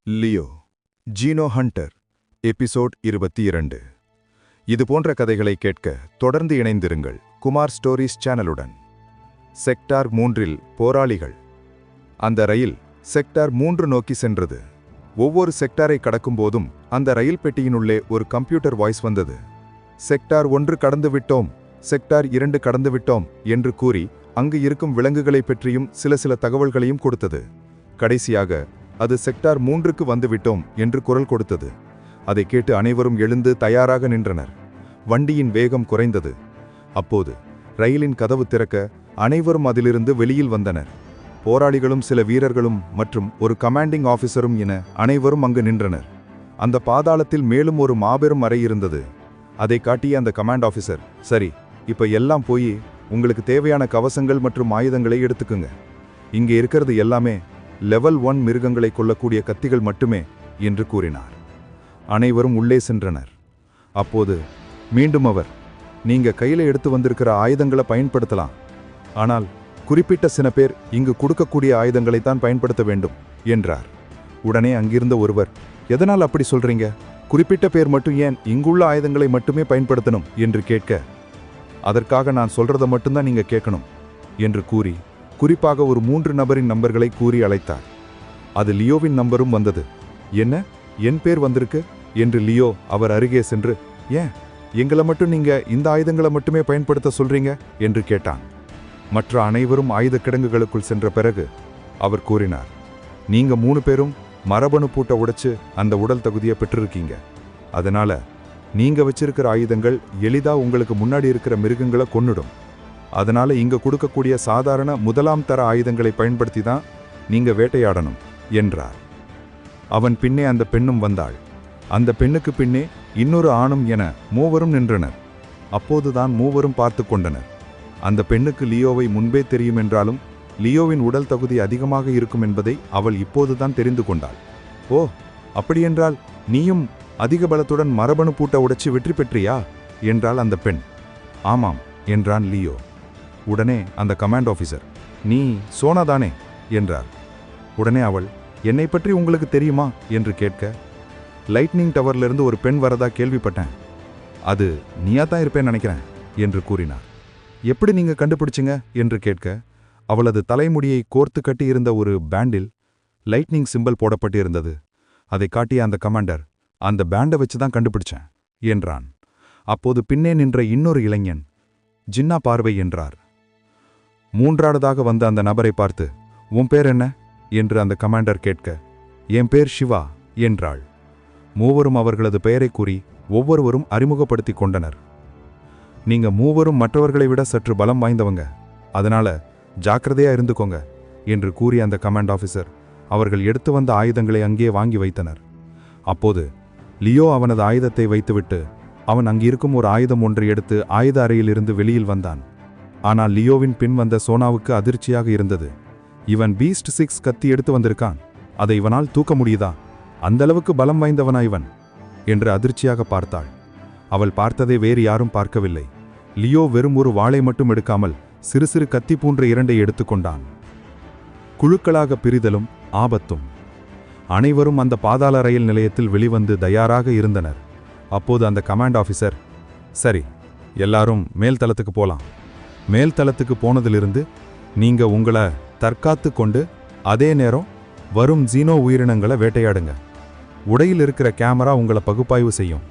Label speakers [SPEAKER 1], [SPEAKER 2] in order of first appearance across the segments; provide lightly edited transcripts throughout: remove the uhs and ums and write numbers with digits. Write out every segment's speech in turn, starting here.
[SPEAKER 1] Leo ஜீனோ Hunter episode 22. இது போன்ற கதைகளை கேட்க தொடர்ந்து இணைந்திருங்கள் குமார் ஸ்டோரிஸ் சேனலுடன். செக்டார் 3இல் போராளிகள். அந்த ரயில் செக்டார் 3 நோக்கி சென்றது. ஒவ்வொரு செக்டாரை கடக்கும்போதும் அந்த ரயில் பெட்டியினுள்ளே ஒரு கம்ப்யூட்டர் வாய்ஸ் வந்தது. செக்டார் 1 கடந்து விட்டோம், செக்டார் 2 கடந்து விட்டோம் என்று கூறி அங்கு இருக்கும் விலங்குகளை பற்றியும் சில தகவல்களையும் கொடுத்தது. கடைசியாக அது செக்டார் 3க்கு வந்துவிட்டோம் என்று குரல் கொடுத்தது. அதை கேட்டு அனைவரும் எழுந்து தயாராக நின்றனர். வண்டியின் வேகம் குறைந்தது. அப்போது ரயிலின் கதவு திறக்க அனைவரும் அதிலிருந்து வெளியில் வந்தனர். போராளிகளும் சில வீரர்களும் மற்றும் ஒரு கமாண்டிங் ஆஃபீஸரும் என அனைவரும் அங்கு நின்றனர். அந்த பாதாளத்தில் மேலும் ஒரு மாபெரும் அறை இருந்தது. அதை காட்டிய அந்த கமாண்ட் ஆஃபீஸர், சரி, இப்ப எல்லாம் போய் உங்களுக்கு தேவையான கவசங்கள் மற்றும் ஆயுதங்களை எடுத்துக்குங்க. இங்கே இருக்கிறது எல்லாமே லெவல் 1 மிருகங்களை கொல்லக்கூடிய கத்திகள் மட்டுமே என்று கூறினார். அனைவரும் உள்ளே சென்றனர். அப்போது மீண்டும் அவர், நீங்க கையில எடுத்து வந்திருக்கிற ஆயுதங்களை பயன்படுத்தலாம், ஆனால் குறிப்பிட்ட சில பேர் இங்கு கொடுக்கக்கூடிய ஆயுதங்களைத்தான் பயன்படுத்த வேண்டும் என்றார். உடனே அங்கிருந்த ஒருவர், எதனால் அப்படி சொல்றீங்க? குறிப்பிட்ட பேர் மட்டும் ஏன் இங்குள்ள ஆயுதங்களை மட்டுமே பயன்படுத்தணும் என்று கேட்க, அதற்காக நான் சொல்றதை மட்டும்தான் நீங்க கேட்கணும் என்று கூறி குறிப்பாக ஒரு 3 நபரின் நம்பர்களை கூறி அழைத்தார். அது லியோவின் நம்பரும் வந்தது. என்ன, என் பேர் வந்திருக்கு என்று லியோ அவர் அருகே சென்று, ஏன் எங்களை மட்டும் நீங்க இந்த ஆயுதங்களை மட்டுமே பயன்படுத்த சொல்றீங்க என்று கேட்டான். மற்ற அனைவரும் ஆயுத கிடங்குகளுக்குள் சென்ற பிறகு அவர் கூறினார், நீங்க 3 பேரும் மரபணு பூட்டை உடைச்சு அந்த உடல் தகுதியை பெற்றிருக்கீங்க. அதனால நீங்க வச்சிருக்கிற ஆயுதங்கள் எளிதா உங்களுக்கு முன்னாடி இருக்கிற மிருகங்களை கொன்னுடும். அதனால இங்க கொடுக்கக்கூடிய சாதாரண 1ஆம் தர ஆயுதங்களை பயன்படுத்தி தான் நீங்க வேட்டையாடணும் என்றார். அவன் பின்னே அந்த பெண்ணும் வந்தாள். அந்த பெண்ணுக்கு பின்னே இன்னொரு ஆணும் என மூவரும் நின்றனர். அப்போதுதான் மூவரும் பார்த்து கொண்டனர். அந்த பெண்ணுக்கு லியோவை முன்பே தெரியும் என்றாலும் லியோவின் உடல் தகுதி அதிகமாக இருக்கும் என்பதை அவள் இப்போதுதான் தெரிந்து கொண்டாள். ஓ, அப்படியென்றால் நீயும் அதிக பலத்துடன் மரபணு பூட்டை உடைச்சு வெற்றி பெற்றியா என்றாள் அந்த பெண். ஆமாம் என்றான் லியோ. உடனே அந்த கமாண்ட் ஆஃபீஸர், நீ சோனா தானே என்றார். உடனே அவள், என்னை பற்றி உங்களுக்கு தெரியுமா என்று கேட்க, லைட்னிங் டவர்லிருந்து ஒரு பெண் வரதா கேள்விப்பட்டேன், அது நீயா தான் இருப்பேன்னு நினைக்கிறேன் என்று கூறினார். எப்படி நீங்க கண்டுபிடிச்சிங்க என்று கேட்க, அவளது தலைமுடியை கோர்த்து கட்டி இருந்த ஒரு பேண்டில் லைட்னிங் சிம்பல் போடப்பட்டு இருந்தது. அதை காட்டிய அந்த கமாண்டர், அந்த பேண்டை வச்சு தான் கண்டுபிடிச்சேன் என்றான். அப்போது பின்னே நின்ற இன்னொரு இளைஞன், ஜின்னா பார்வை என்றார். 3ஆவதாக வந்த அந்த நபரை பார்த்து, உன் பேர் என்ன என்று அந்த கமாண்டர் கேட்க, என் பேர் சிவா என்றாள். மூவரும் அவர்களது பெயரை கூறி ஒவ்வொருவரும் அறிமுகப்படுத்தி கொண்டனர். நீங்க மூவரும் மற்றவர்களை விட சற்று பலம் வாய்ந்தவங்க, அதனால ஜாக்கிரதையா இருந்துக்கோங்க என்று கூறிய அந்த கமாண்ட் ஆஃபீஸர் அவர்கள் எடுத்து வந்த ஆயுதங்களை அங்கே வாங்கி வைத்தனர். அப்போது லியோ அவனது ஆயுதத்தை வைத்துவிட்டு அவன் அங்கிருக்கும் ஒரு ஆயுதம் ஒன்றை எடுத்து ஆயுத அறையிலிருந்து வெளியில் வந்தான். ஆனால் லியோவின் பின் வந்த சோனாவுக்கு அதிர்ச்சியாக இருந்தது. இவன் பீஸ்ட் 6 கத்தி எடுத்து வந்திருக்கான், அதை இவனால் தூக்க முடியுதா? அந்தளவுக்கு பலம் வாய்ந்தவனா இவன் என்று அதிர்ச்சியாக பார்த்தாள். அவள் பார்த்ததை வேறு யாரும் பார்க்கவில்லை. லியோ வெறும் ஒரு வாளை மட்டும் எடுக்காமல் சிறு கத்தி போன்ற 2 எடுத்துக்கொண்டான். குழுக்களாக பிரிதலும் ஆபத்தும். அனைவரும் அந்த பாதாள ரயில் நிலையத்தில் வெளிவந்து தயாராக இருந்தனர். அப்போது அந்த கமாண்ட் ஆஃபீஸர், சரி, எல்லாரும் மேல்தளத்துக்கு போலாம். மேல்தளத்துக்கு போனதிலிருந்து நீங்க உங்களை தற்காத்து கொண்டு அதே நேரம் வரும் ஜீனோ உயிரினங்களை வேட்டையாடுங்க. உடையில் இருக்கிற கேமரா உங்களை பகுப்பாய்வு செய்யும்.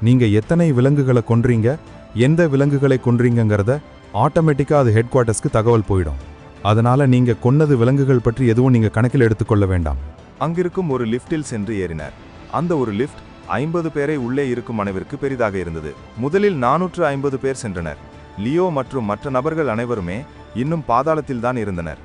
[SPEAKER 1] நீங்க எத்தனை விலங்குகளை கொன்றீங்க, எந்த விலங்குகளை கொன்றீங்கிறத ஆட்டோமேட்டிக்கா அது ஹெட் குவார்ட்டர்ஸ்க்கு தகவல் போயிடும். அதனால நீங்க கொன்னது விலங்குகள் பற்றி எதுவும் நீங்க கணக்கில் எடுத்துக்கொள்ள வேண்டாம்.
[SPEAKER 2] அங்கிருக்கும் ஒரு லிஃப்டில் சென்று ஏறினார். அந்த ஒரு லிஃப்ட் 50 பேரை உள்ளே இருக்கும் அளவிற்கு பெரிதாக இருந்தது. முதலில் 450 பேர் சென்றனர். லியோ மற்றும் மற்ற நபர்கள் அனைவருமே இன்னும் பாதாளத்தில் தான் இருந்தனர்.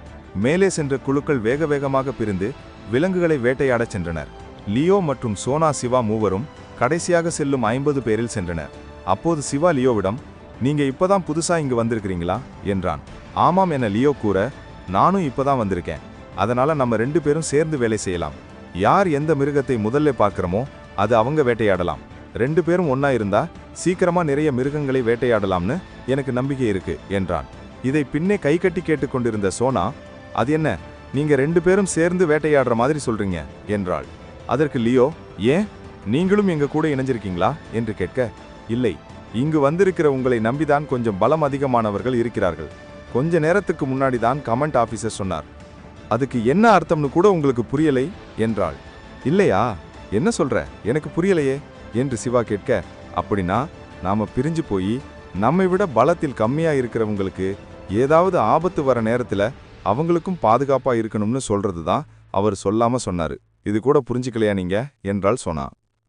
[SPEAKER 2] மேலே சென்ற குழுக்கள் வேக வேகமாக பிரிந்து விலங்குகளை வேட்டையாடச் சென்றனர். லியோ மற்றும் சோனா சிவா மூவரும் கடைசியாக செல்லும் 50 பேரில் சென்றனர். அப்போது சிவா லியோவிடம், நீங்க இப்பதான் புதுசா இங்கு வந்திருக்கிறீங்களா என்றான். ஆமாம் என லியோ கூற, நானும் இப்பதான் வந்திருக்கேன், அதனால நம்ம 2 பேரும் சேர்ந்து வேலை செய்யலாம். யார் எந்த மிருகத்தை முதல்ல பார்க்கிறோமோ அது அவங்க வேட்டையாடலாம். 2 பேரும் ஒன்னா இருந்தா சீக்கிரமா நிறைய மிருகங்களை வேட்டையாடலாம்னு எனக்கு நம்பிக்கை இருக்கு என்றான். இதை பின்னே கை கட்டி கேட்டுக்கொண்டிருந்த சோனா, அது என்ன, நீங்க 2 பேரும் சேர்ந்து வேட்டையாடுற மாதிரி சொல்றீங்க என்றாள். அதற்கு லியோ, ஏன் நீங்களும் எங்க கூட இணைஞ்சிருக்கீங்களா என்று கேட்க, இல்லை, இங்கு வந்திருக்கிற உங்களை நம்பிதான் கொஞ்சம் பலம் அதிகமானவர்கள் இருக்கிறார்கள். கொஞ்ச நேரத்துக்கு முன்னாடி தான் கமெண்ட் ஆபீசர் சொன்னார். அதுக்கு என்ன அர்த்தம்னு கூட உங்களுக்கு புரியலை என்றாள். இல்லையா, என்ன சொல்ற, எனக்கு புரியலையே என்று சிவா கேட்க, அப்படின்னா நாம பிரிஞ்சு போய் நம்மை விட பலத்தில் கம்மியா இருக்கிறவங்களுக்கு ஏதாவது ஆபத்து வர நேரத்துல அவங்களுக்கும் பாதுகாப்பா இருக்கணும்னு சொல்றது தான் அவர் சொல்லாம சொன்னாரு. இது கூட புரிஞ்சுக்கலையா நீங்க என்றாள் சோனா.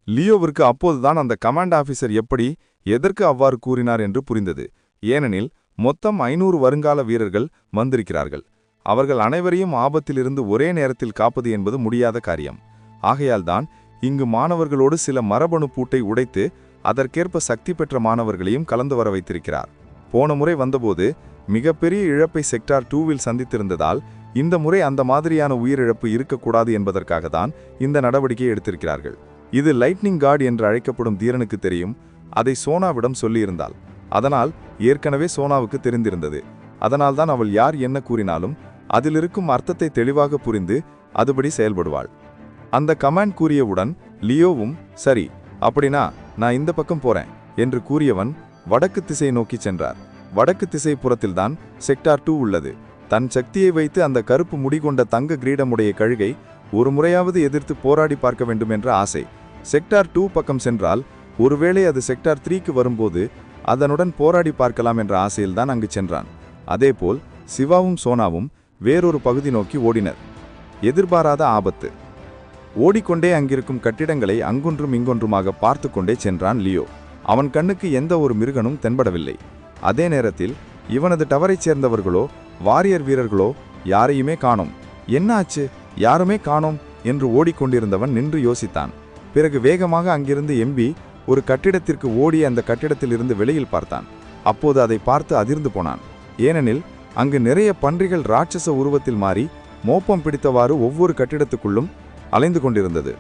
[SPEAKER 2] லியோவிற்கு அப்போதுதான் அந்த கமாண்ட் ஆபீசர் எப்படி எதற்கு அவ்வாறு கூறினார் என்று புரிந்தது. ஏனெனில் மொத்தம் 500 வருங்கால வீரர்கள் வந்திருக்கிறார்கள். அவர்கள் அனைவரையும் ஆபத்திலிருந்து ஒரே நேரத்தில் காப்பது என்பது முடியாத காரியம். ஆகையால்தான் இங்கு மாணவர்களோடு சில மரபணு பூட்டை உடைத்து அதற்கேற்ப சக்தி பெற்ற மாணவர்களையும் கலந்து வர வைத்திருக்கிறார். போன முறை வந்தபோது மிகப்பெரிய இழப்பை செக்டார் 2வில் சந்தித்திருந்ததால் இந்த முறை அந்த மாதிரியான உயிரிழப்பு இருக்கக்கூடாது என்பதற்காக தான் இந்த நடவடிக்கையை எடுத்திருக்கிறார்கள். இது லைட்னிங் கார்டு என்று அழைக்கப்படும் தீரனுக்கு தெரியும். அதை சோனாவிடம் சொல்லியிருந்தாள். அதனால் ஏற்கனவே சோனாவுக்கு தெரிந்திருந்தது. அதனால்தான் அவள் யார் என்ன கூறினாலும் அதிலிருக்கும் அர்த்தத்தை தெளிவாக புரிந்து அதுபடி செயல்படுவாள். அந்த கமாண்ட் கூறியவுடன் லியோவும், சரி அப்படின்னா நான் இந்த பக்கம் போறேன் என்று கூறியவன் வடக்கு திசை நோக்கி சென்றார். வடக்கு திசை புறத்தில்தான் செக்டார் 2 உள்ளது. தன் சக்தியை வைத்து அந்த கருப்பு முடிகொண்ட தங்க கிரீடமுடைய கழுகை ஒரு முறையாவது எதிர்த்து போராடி பார்க்க வேண்டும் என்ற ஆசை. செக்டார் 2 பக்கம் சென்றால் ஒருவேளை அது செக்டார் 3க்கு வரும்போது அதனுடன் போராடி பார்க்கலாம் என்ற ஆசையில்தான் அங்கு சென்றான். அதேபோல் சிவாவும் சோனாவும் வேறொரு பகுதி நோக்கி ஓடினர். எதிர்பாராத ஆபத்து. ஓடிக்கொண்டே அங்கிருக்கும் கட்டிடங்களை அங்கொன்றும் இங்கொன்றுமாக பார்த்து கொண்டே சென்றான் லியோ. அவன் கண்ணுக்கு எந்த ஒரு மிருகனும் தென்படவில்லை. அதே நேரத்தில் இவனது டவரைச் சேர்ந்தவர்களோ வாரியர் வீரர்களோ யாரையுமே காணோம். என்ன ஆச்சு, யாருமே காணோம் என்று ஓடிக்கொண்டிருந்தவன் நின்று யோசித்தான். பிறகு வேகமாக அங்கிருந்து எம்பி ஒரு கட்டிடத்திற்கு ஓடி அந்த கட்டிடத்தில் இருந்து வெளியில் பார்த்தான். அப்போது அதை பார்த்து அதிர்ந்து போனான். ஏனெனில் அங்கு நிறைய பன்றிகள் ராட்சச உருவத்தில் மாறி மோப்பம் பிடித்தவாறு ஒவ்வொரு கட்டிடத்துக்குள்ளும் அலைந்து கொண்டிருந்தது.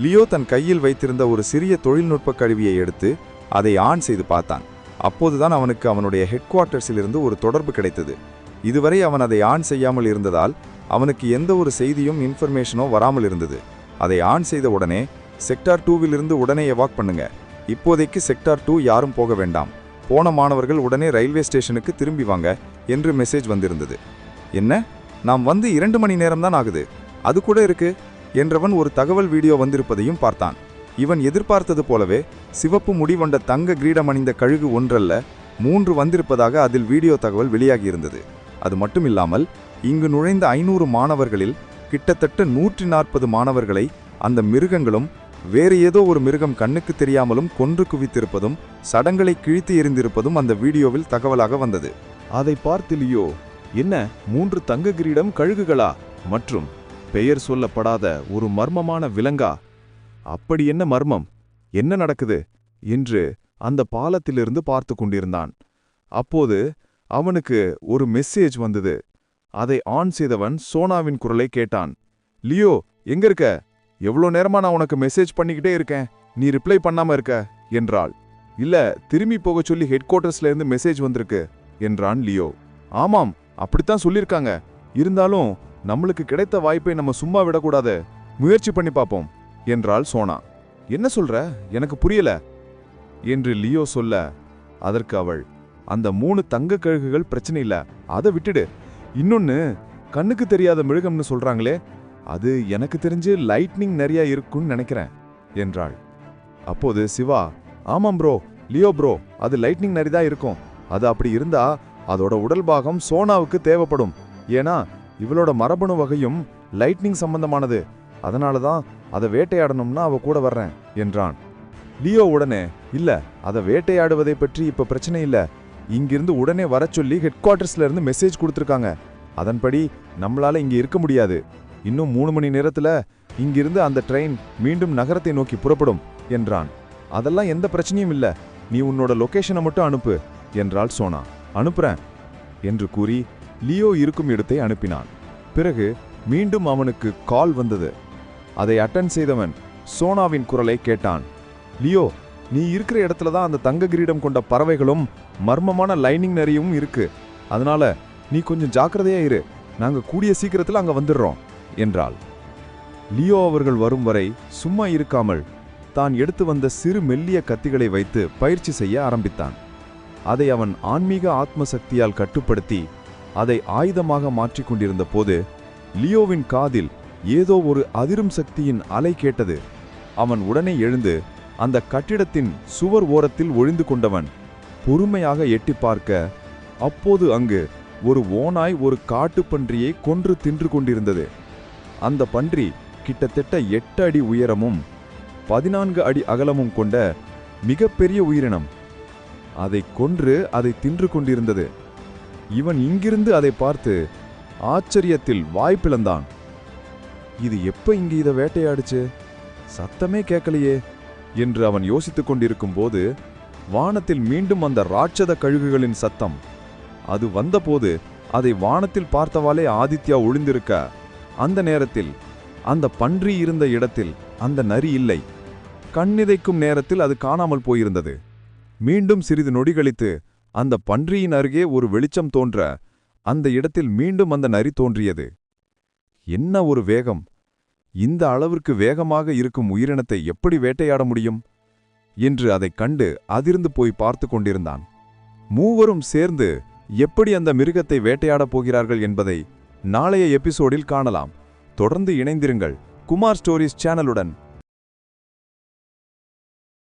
[SPEAKER 2] லியோ தன் கையில் வைத்திருந்த ஒரு சிறிய தொழில்நுட்ப கருவியை எடுத்து அதை ஆன் செய்து பார்த்தான். அப்போதுதான் அவனுக்கு அவனுடைய ஹெட் குவார்ட்டர்ஸிலிருந்து ஒரு தொடர்பு கிடைத்தது. இதுவரை அவன் அதை ஆன் செய்யாமல் இருந்ததால் அவனுக்கு எந்த ஒரு செய்தியும் இன்ஃபர்மேஷனோ வராமல் இருந்தது. அதை ஆன் செய்த உடனே செக்டார் 2விலிருந்து உடனே எவாக் பண்ணுங்க, இப்போதைக்கு செக்டார் 2 யாரும் போக வேண்டாம், போன மாணவர்கள் உடனே ரயில்வே ஸ்டேஷனுக்கு திரும்பி வாங்க என்று மெசேஜ் வந்திருந்தது. என்ன, நாம் வந்து 2 மணி நேரம்தான் ஆகுது, அது கூட இருக்கு என்றவன் ஒரு தகவல் வீடியோ வந்திருப்பதையும் பார்த்தான். இவன் எதிர்பார்த்தது போலவே சிவப்பு முடிவொண்ட தங்க கிரீடம் அணிந்த கழுகு ஒன்றல்ல 3 வந்திருப்பதாக அதில் வீடியோ தகவல் வெளியாகியிருந்தது. அது மட்டுமில்லாமல் இங்கு நுழைந்த 500 மாணவர்களில் கிட்டத்தட்ட 140 மாணவர்களை அந்த மிருகங்களும் வேறு ஏதோ ஒரு மிருகம் கண்ணுக்கு தெரியாமலும் கொன்று குவித்திருப்பதும் சடங்களை கிழித்து எறிந்திருப்பதும் அந்த வீடியோவில் தகவலாக வந்தது.
[SPEAKER 3] அதை பார்த்து லியோ, என்ன 3 தங்க கிரீடம் கழுகுகளா மற்றும் பெயர் சொல்லப்படாத ஒரு மர்மமான விலங்கா, அப்படி என்ன மர்மம், என்ன நடக்குது என்று அந்த பாலத்திலிருந்து பார்த்து கொண்டிருந்தான். அப்போது அவனுக்கு ஒரு மெசேஜ் வந்தது. அதை ஆன் செய்தவன் சோனாவின் குரலை கேட்டான். லியோ, எங்க இருக்க, எவ்வளோ நேரமா நான் உனக்கு மெசேஜ் பண்ணிக்கிட்டே இருக்கேன், நீ ரிப்ளை பண்ணாம இருக்க என்றாள். இல்ல, திரும்பி போக சொல்லி ஹெட் குவார்ட்டர்ஸ்ல இருந்து மெசேஜ் வந்திருக்கு என்றான் லியோ. ஆமாம், அப்படித்தான் சொல்லியிருக்காங்க, இருந்தாலும் நம்மளுக்கு கிடைத்த வாய்ப்பை நம்ம சும்மா விடக்கூடாது, முயற்சி பண்ணி பார்ப்போம் என்றாள் சோனா. என்ன சொல்ற, எனக்கு புரியல என்று லியோ சொல்ல, அதற்கு அவள், அந்த 3 தங்க கழுகுகள் பிரச்சனை இல்ல, அதை விட்டுடு, இன்னொன்னு கண்ணுக்கு தெரியாத மிருகம்னு சொல்றாங்களே, அது எனக்கு தெரிஞ்சு லைட்னிங் நிறைய இருக்குன்னு நினைக்கிறேன் என்றாள். அப்போது சிவா, ஆமாம் ப்ரோ, லியோ ப்ரோ, அது லைட்னிங் நிறைய தான் இருக்கும், அது அப்படி இருந்தா அதோட உடல் பாகம் சோனாவுக்கு தேவைப்படும், ஏன்னா இவளோட மரபணு வகையும் லைட்னிங் சம்பந்தமானது, அதனால தான் அதை வேட்டையாடணும்னா அவ கூட வர்றேன் என்றான். லியோ உடனே, இல்ல, அதை வேட்டையாடுவதை பற்றி இப்ப பிரச்சனை இல்ல, இங்கிருந்து உடனே வர சொல்லி ஹெட் குவார்ட்டர்ஸ்ல இருந்து மெசேஜ் கொடுத்துருக்காங்க, அதன்படி நம்மளால இங்க இருக்க முடியாது, இன்னும் 3 மணி நேரத்துல இங்கிருந்து அந்த ட்ரெயின் மீண்டும் நகரத்தை நோக்கி புறப்படும் என்றான். அதெல்லாம் எந்த பிரச்சனையும் இல்ல, நீ உன்னோட லொகேஷனை மட்டும் அனுப்பு என்றாள் சோனா. அனுப்புறேன் என்று கூறி லியோ இருக்கும் இடத்தை அனுப்பினான். பிறகு மீண்டும் அவனுக்கு கால் வந்தது. அதை அட்டன் செய்தவன் சோனாவின் குரலை கேட்டான். லியோ, நீ இருக்கிற இடத்துல தான் அந்த தங்க கிரீடம் கொண்ட பறவைகளும் மர்மமான லைனிங் நிறையும் இருக்கு, அதனால நீ கொஞ்சம் ஜாக்கிரதையா இரு, நாங்க கூடிய சீக்கிரத்துல அங்க வந்துடுறோம் என்றாள். லியோ அவர்கள் வரும் வரை சும்மா இருக்காமல் தான் எடுத்து வந்த சிறு மெல்லிய கத்திகளை வைத்து பயிற்சி செய்ய ஆரம்பித்தான். அதை அவன் ஆன்மீக ஆத்ம சக்தியால் கட்டுப்படுத்தி அதை ஆயுதமாக மாற்றிக் கொண்டிருந்த போது லியோவின் காதில் ஏதோ ஒரு அதிரும் சக்தியின் அலை கேட்டது. அவன் உடனே எழுந்து அந்த கட்டிடத்தின் சுவர் ஓரத்தில் ஒளிந்து கொண்டவன் பொறுமையாக எட்டி பார்க்க, அப்போது அங்கு ஒரு ஓநாய் ஒரு காட்டுப்பன்றியை கொன்று தின்று கொண்டிருந்தது. அந்த பன்றி கிட்டத்தட்ட 8 அடி உயரமும் 14 அடி அகலமும் கொண்ட மிகப்பெரிய உயிரினம். அதை கொன்று அதை தின்று கொண்டிருந்தது. இவன் இங்கிருந்து அதை பார்த்து ஆச்சரியத்தில் வாய் பிளந்தான். இது எப்ப இங்கு இதை வேட்டையாடுச்சு? சத்தமே கேட்கலையே என்று அவன் யோசித்துக் கொண்டிருக்கும் போது வானத்தில் மீண்டும் அந்த ராட்சத கழுகுகளின் சத்தம். அது வந்தபோது அதை வானத்தில் பார்த்தவாலே ஆதித்யா ஒளிந்திருக்க, அந்த நேரத்தில் அந்த பன்றி இருந்த இடத்தில் அந்த நரி இல்லை. கண்ணிதைக்கும் நேரத்தில் அது காணாமல் போயிருந்தது. மீண்டும் சிறிது நொடிகளித்து அந்த பன்றியின் அருகே ஒரு வெளிச்சம் தோன்ற, அந்த இடத்தில் மீண்டும் அந்த நரி தோன்றியது. என்ன ஒரு வேகம்! இந்த அளவிற்கு வேகமாக இருக்கும் உயிரினத்தை எப்படி வேட்டையாட முடியும் என்று அதைக் கண்டு அதிர்ந்து போய் பார்த்து கொண்டிருந்தான். மூவரும் சேர்ந்து எப்படி அந்த மிருகத்தை வேட்டையாடப் போகிறார்கள் என்பதை நாளைய எபிசோடில் காணலாம். தொடர்ந்து இணைந்திருங்கள் குமார் ஸ்டோரிஸ் சேனலுடன்.